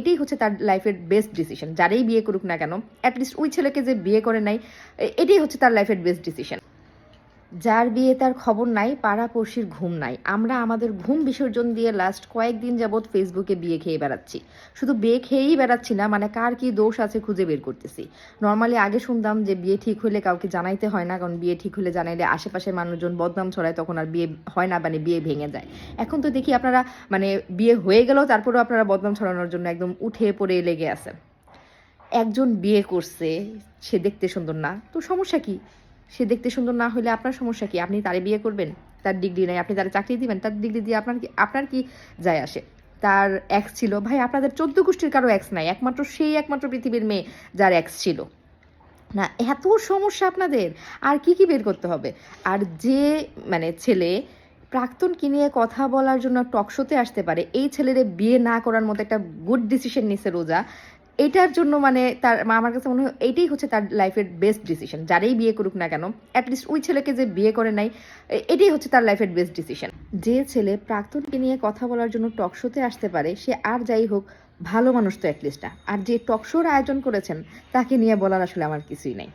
এটাই হচ্ছে তার লাইফের বেস্ট ডিসিশন। যারাই বিয়ে করুক না কেন, অ্যাটলিস্ট ওই ছেলেকে যে বিয়ে করে নাই, এটাই হচ্ছে তার লাইফের বেস্ট ডিসিশন। যার বিয়ে তার খবর নাই, পাড়াপড়শির ঘুম নাই। আমরা আমাদের ঘুম বিসর্জন দিয়ে লাস্ট কয়েকদিন যাবৎ ফেসবুকে বিয়ে খেয়ে বেড়াচ্ছি। শুধু বিয়ে খেয়েই বেড়াচ্ছি না, মানে কার কি দোষ আছে খুঁজে বের করতেছি। নর্মালি আগে শুনতাম যে বিয়ে ঠিক হলে কাউকে জানাইতে হয় না, কারণ বিয়ে ঠিক হলে জানাইলে আশেপাশের মানুষজন বদনাম ছড়ায়, তখন আর বিয়ে হয় না, মানে বিয়ে ভেঙে যায়। এখন তো দেখি আপনারা মানে বিয়ে হয়ে গেলেও তারপরেও আপনারা বদনাম ছড়ানোর জন্য একদম উঠে পড়ে লেগে আছেন। একজন বিয়ে করছে, সে দেখতে সুন্দর না, তো সমস্যা কি? সে দেখতে সুন্দর না হলে আপনার সমস্যা কি? আপনি তারে বিয়ে করবেন? তার ডিগ্রি নাই, আপনি তারে চাকরি দিবেন? তার ডিগ্রি দিয়ে আপনার কি যায় আসে? তার এক্স ছিল, ভাই আপনাদের 14 গোষ্ঠীর কারো এক্স নাই, একমাত্র পৃথিবীর মেয়ে যার এক্স ছিল না। এত সমস্যা আপনাদের, আর কি কি বের করতে হবে? আর যে মানে ছেলে প্রাক্তনকে নিয়ে কথা বলার জন্য টক শোতে আসতে পারে, এই ছেলেরে বিয়ে না করার মতো একটা গুড ডিসিশন নিছে রোজা। এটার জন্য মানে তার আমার কাছে মনে হয় এইটাই হচ্ছে তার লাইফের বেস্ট ডিসিশন। যারাই বিয়ে করুক না কেন, অ্যাটলিস্ট ওই ছেলেকে যে বিয়ে করে নাই, এটাই হচ্ছে তার লাইফের বেস্ট ডিসিশন। যে ছেলে প্রাক্তনকে নিয়ে কথা বলার জন্য টক শোতে আসতে পারে, সে আর যাই হোক ভালো মানুষ তো অ্যাটলিস্ট না। আর যে টক শোর আয়োজন করেছেন, তাকে নিয়ে বলার আসলে আমার কিছুই নাই।